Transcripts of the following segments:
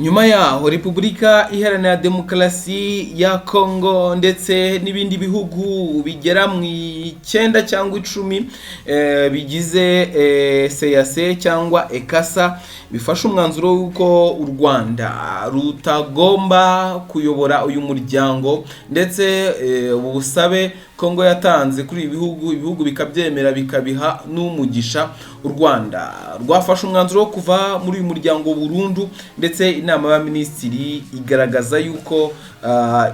Nyuma yaho Repubulika Iharanira Demokarasi ya Kongo ndetse n'ibindi bihugu bigera mu 9 cyangwa 10 bigize CEEAC cyangwa ECASA bifasha umwanzuro w'uko u Rwanda rutagomba kuyobora uyu muryango, ndetse ubusabe Kongo yatanze kuri ibihugu bikabyemera bikabiha n'umugisha. U Rwanda rwafashe umwanzuro wo kuva muri uyu muryango burundu, ndetse inama y'abaminisitiri igaragaza yuko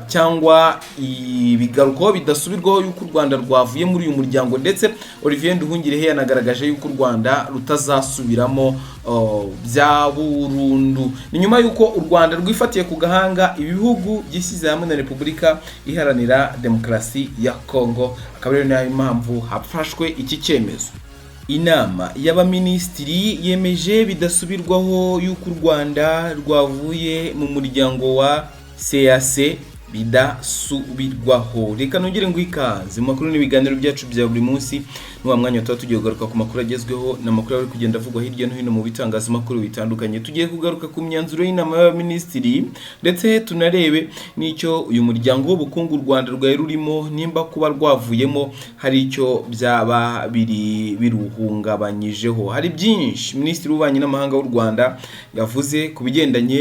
cyangwa ibigaruko bidasubirwaho yuko u Rwanda rwavuye muri uyu muryango, ndetse Olivier Nduhungirehe yanagaragaje yuko u Rwanda rutazasubiramo bya burundu. Ni nyuma yuko u Rwanda rwifatiye ku gahanga ibihugu byishyize hamwe na Repubulika Iharanira Demokarasi ya Kongo, akaba ari nayo impamvu hafashwe iki cyemezo. Inama y'abaminisitiri yemeje bidasubirwaho yuko u Rwanda rwavuye mu muryango wa CEEAC bidasubirwaho. Reka nongere ngo ikaze mu makuru n'ibiganiro byacu bya buri munsi, n'uwa mwanya tugiye kugaruka ku makuru agezweho n'amakuru ari kugenda avugwa hirya no hino mu bitangazamakuru bitandukanye. Tugiye kugaruka ku myanzuro y'inama y'abaminisitiri, ndetse tunarebe n'icyo uyu muryango w'ubukungu u Rwanda rwaye rurimo, nimba kuba rwavuyemo hari icyo byaba biruhungabanyijeho. Hari byinshi Minisitiri w'Ububanyi n'Amahanga w'u Rwanda yavuze ku bigendanye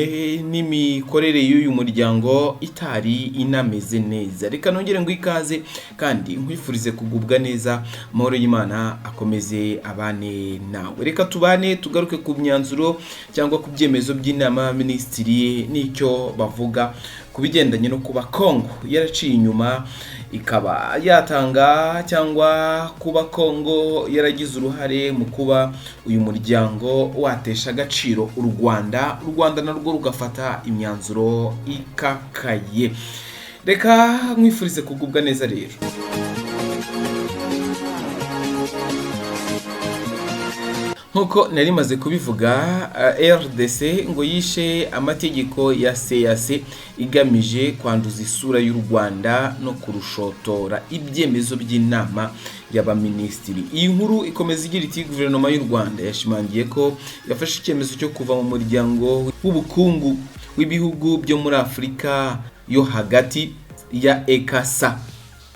n'imikorere y'uyu muryango itari inameze neza. Reka nongere ngo ikaze kandi nkwifurize kugubwa neza, amahoro y'Imana akomeze abane nawe. Reka tubane tugaruke ku myanzuro cyangwa ku byemezo by'inama y'abaminisitiri n'icyo bavuga ku bigendanye no kuba Kongo yaraciye inyuma ikaba yatanga cyangwa kuba Kongo yaragize uruhare mu kuba uyu muryango watesha agaciro u Rwanda narwo rugafata imyanzuro ikakaye. Reka nkwifurize kugubwa neza rero. Nkuko nari maze kubivuga, RDC ngo yishe amategeko ya CEEAC igamije kwanduza isura y'u Rwanda no kurushotora ibyemezo by'inama y'abaminisitiri. Iyi nkuru ikomeza igira iti guverinoma y'u Rwanda yashimangiye ko yafashe icyemezo cyo kuva mu muryango w'ubukungu w'ibihugu byo muri Afurika yo hagati ya ECASA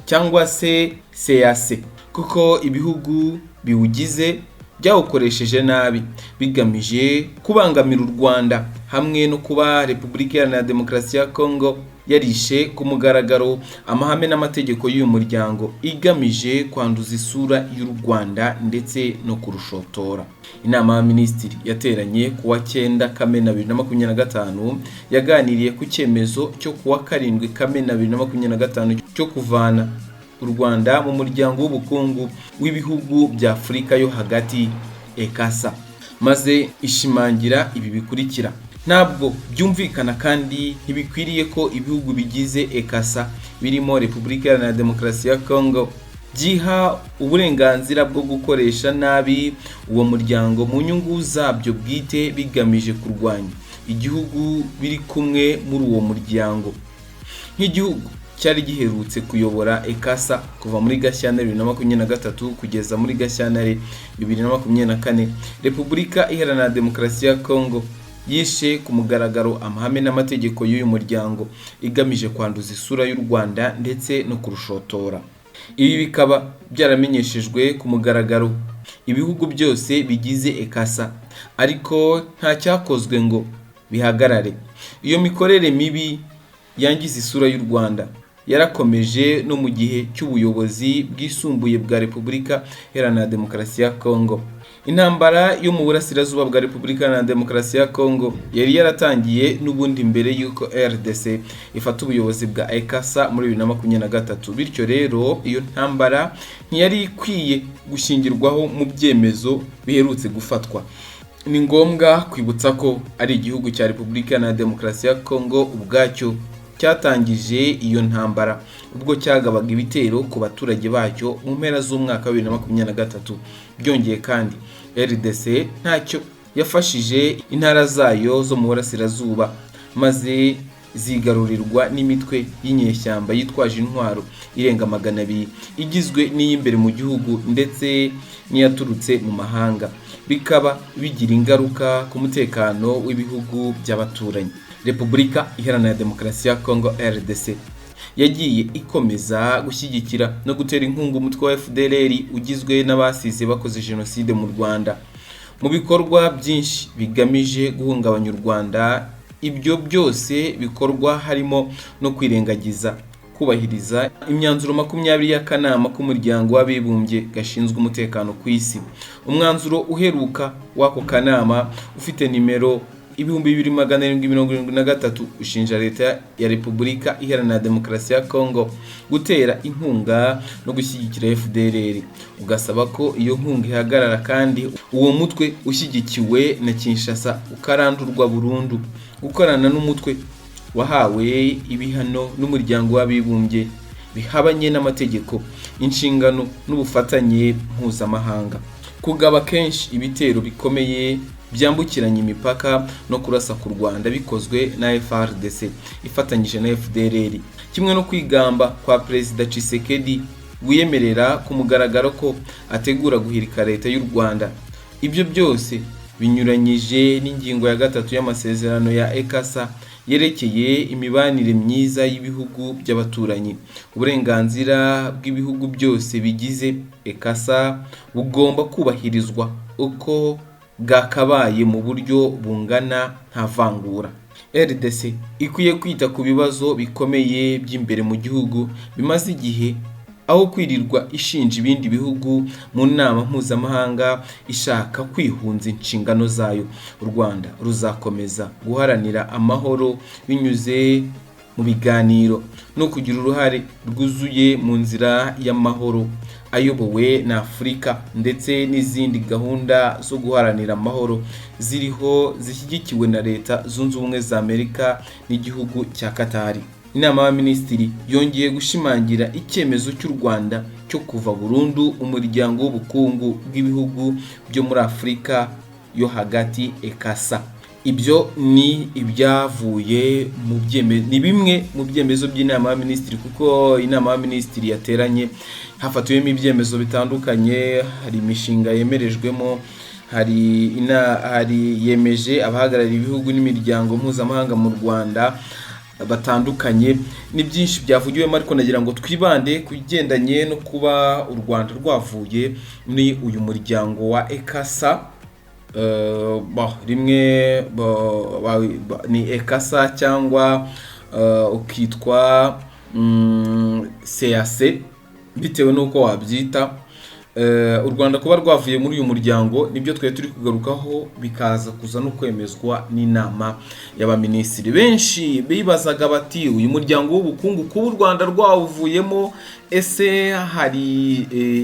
cyangwa se CEEAC, kuko ibihugu biwugize byawukoresheje nabi bigamije kubangamira u Rwanda, hamwe no kuba Repubulika Iharanira Demokarasi ya Kongo yarishe ku mugaragaro amahame n'amategeko y'uyu muryango igamije kwanduza isura y'u Rwanda ndetse no kurushotora. Inama y'abaminisitiri yateranye ku wa 9 Kamena 2025 yaganiriye ku cyemezo cyo ku wa 7 Kamena 2025 cyo kuvana u Rwanda mu muryango w'ubukungu w'ibihugu bya Afurika yo hagati ECASA, maze ishimangira ibi bikurikira: ntabwo byumvikana kandi ntibikwiriye ko ibihugu bigize ECASA birimo Repubulika Iharanira Demokarasi ya Kongo byiha uburenganzira bwo gukoresha nabi uwo muryango mu nyungu zabyo bwite bigamije kurwanya igihugu biri kumwe muri uwo muryango. Nk'igihugu cyari giherutse kuyobora ECASA kuva muri Gashyantare 2023 kugeza muri Gashyantare 2024, Repubulika Iharanira Demokarasi ya Kongo yishe ku mugaragaro amahame n'amategeko y'uyu muryango igamije kwanduza isura y'u Rwanda ndetse no kurushotora. Ibi bikaba byaramenyeshejwe ku mugaragaro ibihugu byose bigize ECASA, ariko nta cyakozwe ngo bihagarare. Iyo mikorere mibi yangiza isura y'u Rwanda yarakomeje no mu gihe cy'ubuyobozi bwisumbuye bwa Repubulika Iharanira Demokarasi ya Kongo. Intambara yo mu burasirazuba bwa Repubulika Iharanira Demokarasi ya Kongo yari yaratangiye n'ubundi mbere yuko RDC ifata ubuyobozi bwa ECASA muri 2023. Bityo rero iyo ntambara ntiyari ikwiye gushingirwaho mu byemezo biherutse gufatwa. Ni ngombwa kwibutsa ko ari igihugu cya Repubulika Iharanira Demokarasi ya Kongo ubwacyo cyatangije iyo ntambara ubwo cyagabaga ibitero ku baturage bacyo mu mpera z'umwaka wa 2023. Byongeye kandi RDC ntacyo yafashije intara zayo zo mu burasirazuba, maze zigarurirwa n'imitwe y'inyeshyamba yitwaje intwaro irenga 200 igizwe n'iy'imbere mu gihugu ndetse n'iyaturutse mu mahanga, bikaba bigira ingaruka ku mutekano w'ibihugu by'abaturanyi. Repubulika Iharanira Demokarasi ya Congo RDC yagiye ikomeza gushyigikira no gutera inkunga umutwe wa FDLR ugizwe n'abasize bakoze jenoside mu Rwanda mu bikorwa byinshi bigamije guhungabanya u Rwanda. Ibyo byose bikorwa harimo no kwirengagiza kubahiriza imyanzuro 20 y'akanama k'umuryango w'abibumbye gashinzwe umutekano ku isi. Umwanzuro uheruka w'ako kanama ufite nimero 2773 ushinja leta ya Repubulika Iharanira Demokarasi ya Congo gutera inkunga no gushyigikira FDLR, ugasaba ko iyo nkunga ihagarara kandi uwo mutwe ushyigikiwe na Kinshasa ukarandurwa burundu. Gukorana n'umutwe wahawe ibihano n'umuryango w'abibumbye bihabanye n'amategeko, inshingano n'ubufatanye mpuzamahanga, kugaba kenshi ibitero bikomeye byambukiranya imipaka no kurasa ku Rwanda bikozwe na FARDC ifatanyije na FDLR, kimwe no kwigamba kwa Perezida Tshisekedi wiyemerera ku mugaragaro ko ategura guhirika leta y'u Rwanda. Ibyo byose binyuranyije n'ingingo ya 3 y'amasezerano ya ECASA yerekeye imibanire myiza y'ibihugu by'abaturanyi. Uburenganzira bw'ibihugu byose bigize ECASA bugomba kubahirizwa uko bwakabaye mu buryo bungana nta vangura. RDC ikwiye kwita ku bibazo bikomeye by'imbere mu gihugu bimaze igihe, aho kwirirwa ishinja ibindi bihugu mu nama mpuzamahanga ishaka kwihunza inshingano zayo. U Rwanda ruzakomeza guharanira amahoro binyuze mu biganiro no kugira uruhare rwuzuye mu nzira y'amahoro ayobowe na Afurika ndetse n'izindi gahunda zo guharanira amahoro ziriho zishyigikiwe na Leta Zunze Ubumwe za Amerika n'igihugu cya Katari. Inama y'Abaminisitiri yongeye gushimangira icyemezo cy'u Rwanda cyo kuva burundu umuryango w'ubukungu bw'ibihugu byo muri Afurika yo hagati ECASA. Ibyo ni ibyavuye ni bimwe mu byemezo by'inama y'Abaminisitiri, kuko inama y'Abaminisitiri yateranye hafatiwemo ibyemezo bitandukanye. Hari imishinga yemerejwemo, hari yemeje abahagarariye ibihugu n'imiryango mpuzamahanga mu Rwanda batandukanye. Ni byinshi byavugiwemo, ariko nagira ngo twibande kugendanye no kuba u Rwanda rwavuye muri uyu muryango wa ECASA. Rimwe ni ECASA cyangwa ukitwa CAC bitewe n'uko wabyita. U Rwanda kuba rwavuye muri uyu muryango nibyo twe turi kugarukaho, bikaza kuza no kwemezwa n'inama y'Abaminisitiri. Benshi bibazaga bati uyu muryango w'ubukungu kuba u Rwanda rwawuvuyemo, ese hari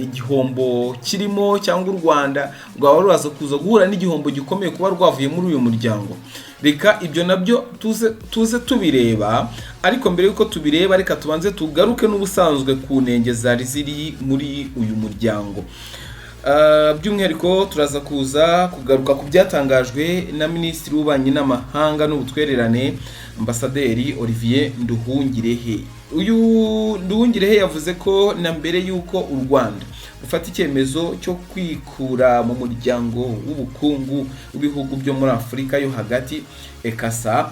igihombo kirimo cyangwa u Rwanda rwaba ruraza kuza guhura n'igihombo gikomeye kuba rwavuye muri uyu muryango? Reka ibyo nabyo tuze tubireba, ariko mbere yuko tubireba reka tubanze tugaruke n'ubusanzwe ku ntenge zari ziri muri uyu muryango. By'umwihariko turaza kuza kugaruka ku byatangajwe na Minisitiri w'Ububanyi n'Amahanga n'Ubutwererane Ambasaderi Olivier Nduhungirehe. Uyu Nduhungirehe yavuze ko na mbere yuko u Rwanda rufata icyemezo cyo kwikura mu muryango w'ubukungu w'ibihugu byo muri Afurika yo hagati ECASA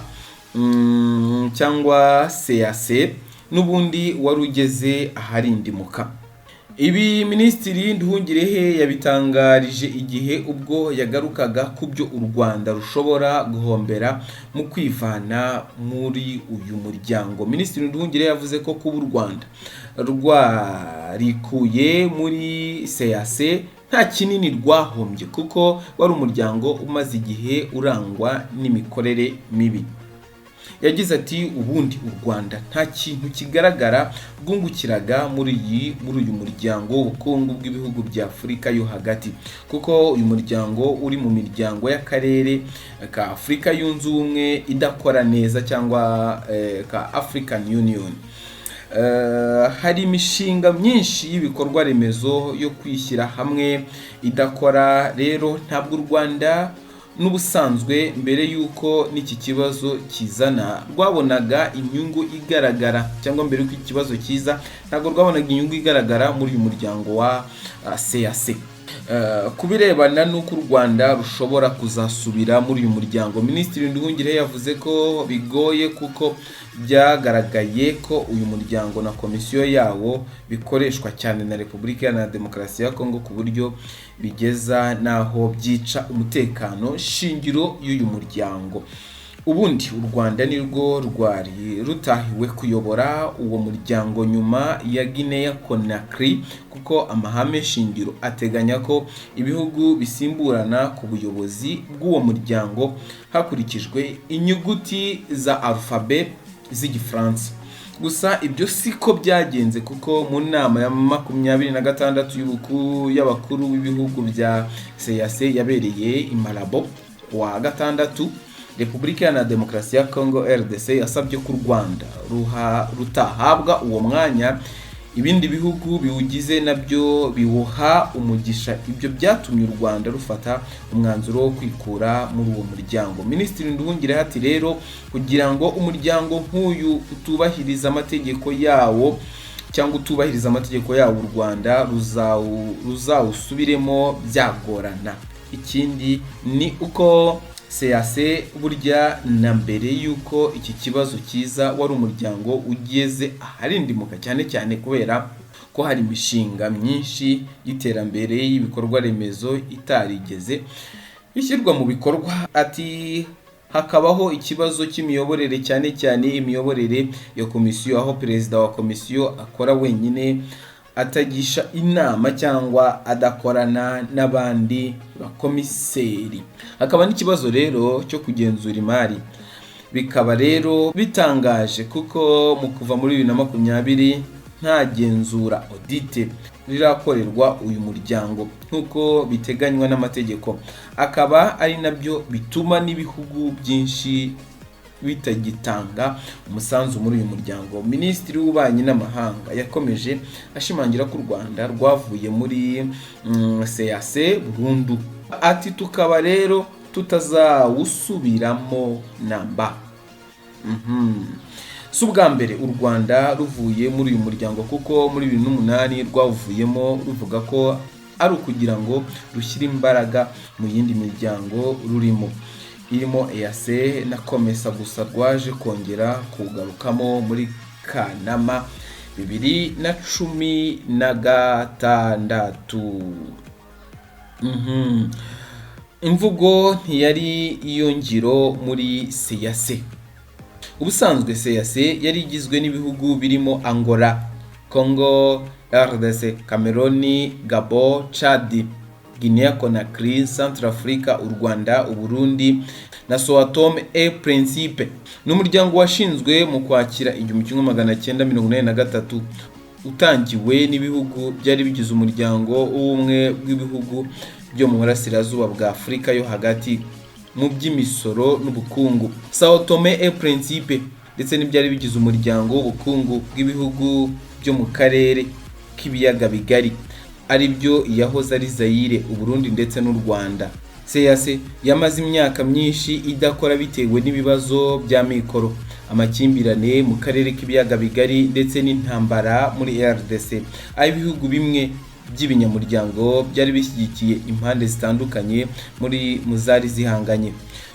cyangwa CAC, n'ubundi wari ugeze aharindimuka. Ibi Minisitiri Nduhungirehe yabitangarije igihe ubwo yagarukaga ku byo u Rwanda rushobora guhombera mu kwivana muri uyu muryango. Minisitiri Nduhungirehe yavuze ko kuba u Rwanda rwarikuye muri CAC nta kinini rwahombye, kuko wari umuryango umaze igihe urangwa n'imikorere mibi. Yagize ati ubundi u Rwanda nta kintu kigaragara rwungukiraga muri uyu muryango w'ubukungu bw'ibihugu bya Afurika yo hagati, kuko uyu muryango uri mu miryango y'akarere ka Afurika yunze ubumwe idakora neza, cyangwa ka African Union. Hari imishinga myinshi y'ibikorwa remezo yo kwishyira hamwe idakora. Rero ntabwo u Rwanda n'ubusanzwe mbere y'uko n'iki kibazo kizana rwabonaga inyungu igaragara, cyangwa mbere y'uko iki kibazo kiza ntabwo rwabonaga inyungu igaragara muri uyu muryango wa CAC. Kubirebana n'uko u Rwanda rushobora kuzasubira muri uyu muryango, Minisitiri Nduhungirehe yavuze ko bigoye kuko byagaragaye ko uyu muryango na komisiyo yawo bikoreshwa cyane na Repubulika Iharanira Demokarasi ya Kongo ku buryo bigeza n'aho byica umutekano shingiro y'uyu muryango. Ubundi u Rwanda nirwo rwari rutahiwe kuyobora uwo muryango nyuma ya Guinea Conakry, kuko amahame shingiro ateganya ko ibihugu bisimburana ku buyobozi bw'uwo muryango hakurikijwe inyuguti za alphabet z'igifaransa. Gusa ibyo siko byagenze, kuko mu nama ya 26 y'abakuru b'ibihugu bya CAC yabereye i Malabo wa gatandatu, Repubulika Iharanira Demokarasi ya Kongo RDC yasabye ko u Rwanda rutahabwa uwo mwanya ibindi bihugu biwugize nabyo biwuha umugisha. Ibyo byatumye u Rwanda rufata umwanzuro wo kwikura muri uwo muryango. Minisitiri Nduhungirehe ati rero kugira ngo umuryango nk'uyu utubahiriza amategeko yawo cyangwa utubahiriza amategeko yawo, u Rwanda ruzawusubiremo byagorana. Ikindi ni uko CAC burya na mbere y'uko iki kibazo kiza wari umuryango ugeze aharindimuka, cyane cyane kubera ko hari imishinga myinshi y'iterambere y'ibikorwa remezo itarigeze bishyirwa mu bikorwa. Ati hakabaho ikibazo cy'imiyoborere, cyane cyane imiyoborere ya komisiyo, aho perezida wa komisiyo akora wenyine atagisha inama cyangwa adakorana n'abandi bakomiseri. Hakaba n'ikibazo rero cyo kugenzura imari. Bikaba rero bitangaje kuko mu kuva muri 2020 nta genzura audit rirakorerwa uyu muryango nk'uko biteganywa n'amategeko. Akaba ari nabyo bituma n'ibihugu byinshi bitagitanga umusanzu muri uyu muryango. Minisitiri w'Ububanyi n'Amahanga yakomeje ashimangira ko u Rwanda rwavuye muri CAC burundu. Ati tukaba rero tutazawusubiramo namba. Si ubwa mbere u Rwanda ruvuye muri uyu muryango, kuko muri 2008 rwavuyemo ruvuga ko ari ukugira ngo rushyire imbaraga mu yindi miryango rurimo, irimo EAC na COMESA. Gusa rwaje kongera kugarukamo muri Kanama 2016. Imvugo ntiyari iyo ngiro muri CAC. Ubusanzwe CAC yari igizwe n'ibihugu birimo Angola, Congo, RDC, Cameroon, Gabon, Chad, Guinea Conakry, Centrafrica, u Rwanda, u Burundi na Sao Tome et Principe. N'umuryango washinzwe mu kwakira 1983 utangiwe n'ibihugu byari bigize umuryango w'ubumwe bw'ibihugu byo mu burasirazuba bwa Afurika yo hagati mu by'imisoro n'ubukungu. Sao Tome et Principe ndetse n'ibyari bigize umuryango w'ubukungu bw'ibihugu byo mu karere k'ibiyaga bigari, ari byo yahoze ari Zaire, u Burundi ndetse n'u Rwanda. CAC yamaze imyaka myinshi idakora bitewe n'ibibazo bya mikoro, amakimbirane mu karere k'ibiyaga bigari ndetse n'intambara muri RDC. Ibihugu bimwe by'ibinyamuryango byari bishyigikiye impande zitandukanye muri muzari zihanganye.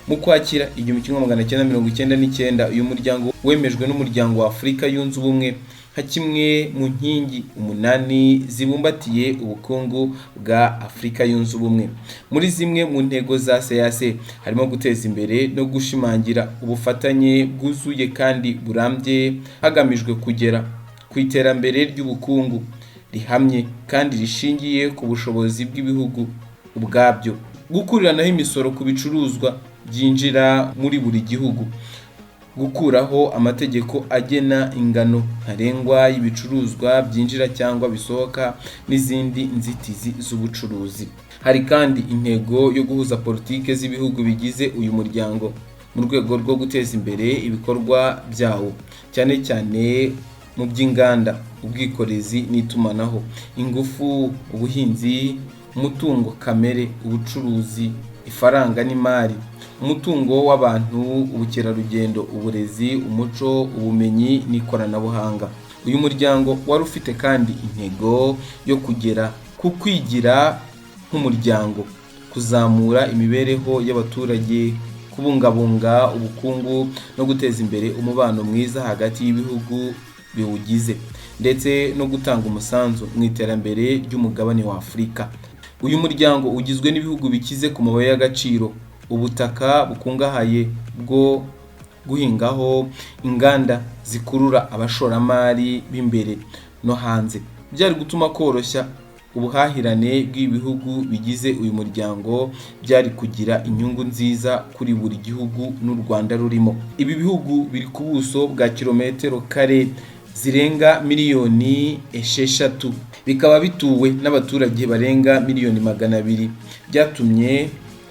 Mu kwakira 1999 uyu muryango wemejwe n'umuryango wa Afurika yunze ubumwe nka kimwe mu nkingi 8 zibumbatiye ubukungu bwa Afurika yunze ubumwe. Muri zimwe mu ntego za CAC harimo guteza imbere no gushimangira ubufatanye bwuzuye kandi burambye hagamijwe kugera ku iterambere ry'ubukungu rihamye kandi rishingiye ku bushobozi bw'ibihugu ubwabyo, gukuriranaho imisoro ku bicuruzwa byinjira muri buri gihugu, gukuraho amategeko agena ingano ntarengwa y'ibicuruzwa byinjira cyangwa bisohoka n'izindi nzitizi z'ubucuruzi. Hari kandi intego yo guhuza politike z'ibihugu bigize uyu muryango mu rwego rwo guteza imbere ibikorwa byawo, cyane cyane mu by'inganda, ubwikorezi n'itumanaho, ingufu, ubuhinzi, umutungo kamere, ubucuruzi, ifaranga n'imari, umutungo w'abantu, ubukerarugendo, uburezi, umuco, ubumenyi n'ikoranabuhanga. Uyu muryango wari ufite kandi intego yo kugera ku kwigira nk'umuryango, kuzamura imibereho y'abaturage, kubungabunga ubukungu no guteza imbere umubano mwiza hagati y'ibihugu biwugize, ndetse no gutanga umusanzu mu iterambere ry'umugabane wa Afurika. Uyu muryango ugizwe n'ibihugu bikize ku mabuye y'agaciro, ubutaka bukungahaye bwo guhingaho, inganda zikurura abashoramari b'imbere no hanze. Byari gutuma koroshya ubuhahirane bw'ibihugu bigize uyu muryango, byari kugira inyungu nziza kuri buri gihugu n'u Rwanda rurimo. Ibi bihugu biri ku buso bwa kilometero kare zirenga miliyoni 6, bikaba bituwe n'abaturage barenga miliyoni 200. Byatumye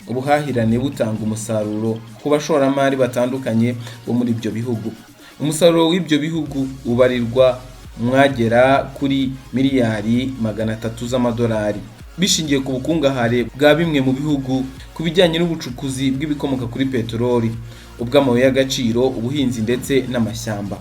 ubuhahirane butanga umusaruro ku bashoramari batandukanye bo muri ibyo bihugu. Umusaruro w'ibyo bihugu ubarirwa mwagera kuri miliyari 300 z'amadolari, bishingiye ku bukungahare bwa bimwe mu bihugu ku bijyanye n'ubucukuzi bw'ibikomoka kuri peteroli, ubw'amabuye y'agaciro, ubuhinzi ndetse n'amashyamba.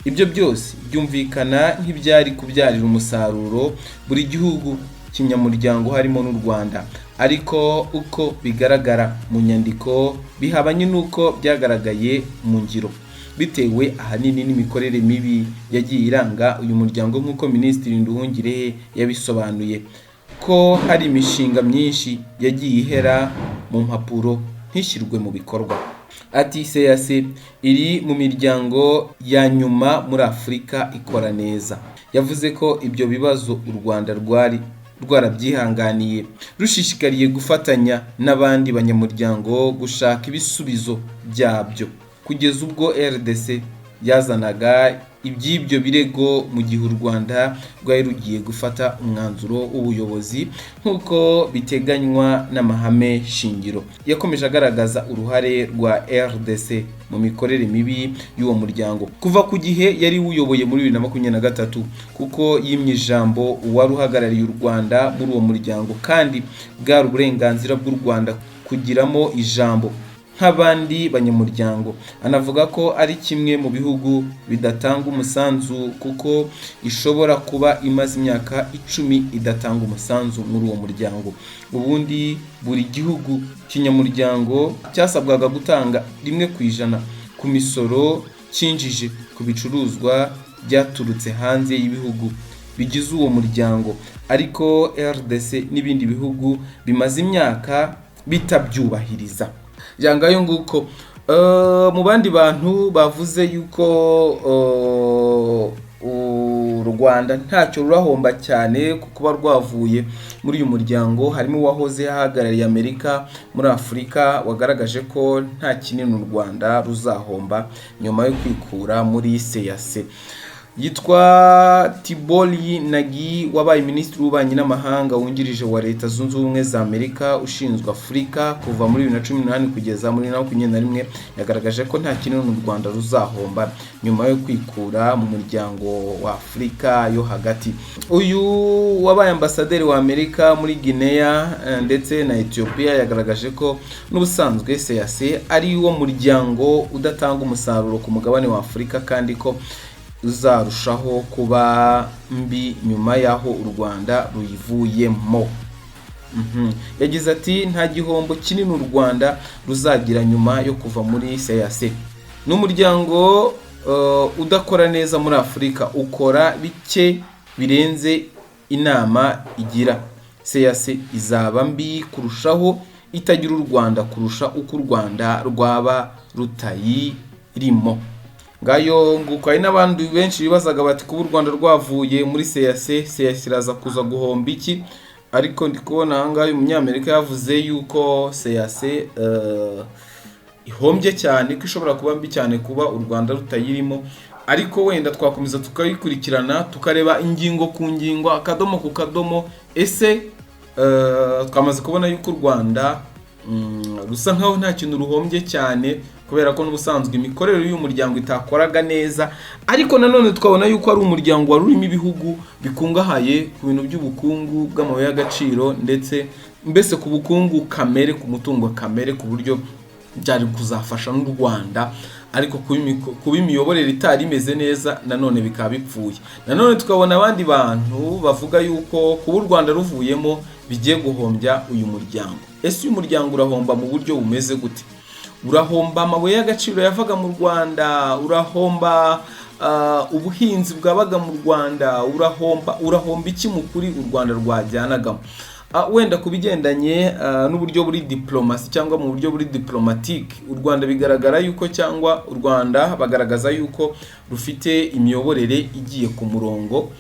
Ibyo byose byumvikana nk'ibyari kubyarira umusaruro buri gihugu kinyamuryango harimo n'u Rwanda, ariko uko bigaragara mu nyandiko bihabanye n'uko byagaragaye mu ngiro, bitewe ahanini n'imikorere mibi yagiye iranga uyu muryango, nk'uko Minisitiri Nduhungirehe yabisobanuye ko hari imishinga myinshi yagiye ihera mu mpapuro ntishyirwe mu bikorwa. Ati CAC iri mu miryango ya nyuma muri Afurika ikora neza. Yavuze ko ibyo bibazo u Rwanda rwarabyihanganiye, rushishikariye gufatanya n'abandi banyamuryango gushaka ibisubizo byabyo, kugeza ubwo RDC yazanaga iby'ibyo birego mu gihe u Rwanda rwari rugiye gufata umwanzuro w'ubuyobozi nk'uko biteganywa n'amahame shingiro. Yakomeje agaragaza uruhare rwa RDC mu mikorere mibi y'uwo muryango kuva ku gihe yari uyoboye muri 2023, kuko yimye ijambo uwari uhagarariye u Rwanda muri uwo muryango, kandi bwari uburenganzira bw'u Rwanda kugiramo ijambo nk'abandi banyamuryango. Anavuga ko ari kimwe mu bihugu bidatanga umusanzu kuko ishobora kuba imaze imyaka 10 idatanga umusanzu muri uwo muryango. Ubundi buri gihugu kinyamuryango cyasabwaga gutanga 1% ku misoro cyinjije ku bicuruzwa byaturutse hanze y'ibihugu bigize uwo muryango, ariko RDC n'ibindi bihugu bimaze imyaka bitabyubahiriza. Jangayo nguko mu bandi bantu bavuze yuko u Rwanda ntacyo rurahomba cyane kuba rwavuye muri uyu muryango, harimo uwahoze ahagarariye Amerika muri Afurika wagaragaje ko nta kinini u Rwanda ruzahomba nyuma yo kwikura muri CAC. Yitwa Tiboli Nagi, wabaye Minisitiri w'Ububanyi n'Amahanga wungirije wa Leta Zunze Ubumwe za Amerika ushinzwe Afurika kuva muri 2018 kugeza muri 2021, yagaragaje ko nta kinini u Rwanda ruzahomba nyuma yo kwikura mu muryango wa Afurika yo hagati. Uyu wabaye ambasaderi wa Amerika muri Guinea ndetse na Ethiopia yagaragaje ko n'ubusanzwe CAC ari wo muryango udatanga umusaruro ku mugabane wa Afurika, kandi ko uzarushaho kuba mbi nyuma yaho u Rwanda ruyivuyemo. Yagize ati nta gihombo kinini u Rwanda ruzagira nyuma yo kuva muri CAC. N'umuryango udakora neza muri Afurika, ukora bike birenze inama igira. CAC izaba mbi kurushaho, itagira u Rwanda kurusha uko u Rwanda rwaba rutayirimo. Ngayo nguko hari n'abandi benshi bibazaga bati kuba u Rwanda rwavuye muri CAC iraza kuza guhomba iki, ariko ndi kubona ahangahe umunyamerika yavuze yuko CAC ihombye cyane, ko ishobora kuba mbi cyane kuba u Rwanda rutayirimo, ariko wenda twakomeza tukayikurikirana tukareba ingingo ku ngingo, akadomo ku kadomo. Ese twamaze kubona yuko u Rwanda rusa nkaho nta kintu ruhombye cyane kubera ko n'ubusanzwe imikorere y'uyu muryango itakoraga neza, ariko nanone twabona yuko ari umuryango wari urimo ibihugu bikungahaye ku bintu by'ubukungu bw'amabuye y'agaciro, ndetse mbese ku bukungu kamere, ku mutungo kamere, ku buryo byari kuzafasha n'u Rwanda, ariko kuba imiyoborere itari imeze neza nanone bikaba bipfuye. Nanone tukabona abandi bantu bavuga yuko kuba u Rwanda ruvuyemo bigiye guhombya uyu muryango. Ese uyu muryango urahomba mu buryo bumeze gute? Urahomba amabuye y'agaciro yavaga mu Rwanda, urahomba ubuhinzi bwabaga mu Rwanda, urahomba iki mu kuri u Rwanda rwajyanagamo? Wenda kubigendanye n'uburyo buri diplomasi cyangwa mu buryo buri diplomatique, u Rwanda bigaragara yuko cyangwa u Rwanda bagaragaza yuko rufite imiyoborere igiye ku murongo,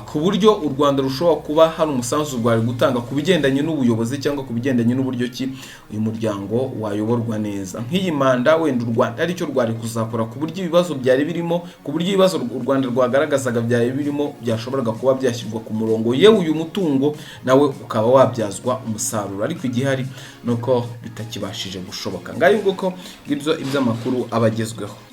ku buryo u Rwanda rushobora kuba hari umusanzu rwari gutanga ku bigendanye n'ubuyobozi cyangwa ku bigendanye n'uburyo ki uyu muryango wayoborwa neza. Nk'iyi manda wenda u Rwanda aricyo rwari kuzakora ku buryo ibibazo byari birimo, ku buryo ibibazo u Rwanda rwagaragazaga byari birimo byashoboraga kuba byashyirwa ku murongo, yewe uyu mutungo nawe ukaba wabyazwa umusaruro. Ariko igihari nuko bitakibashije gushoboka. Ngayo nguko iby'amakuru abagezweho.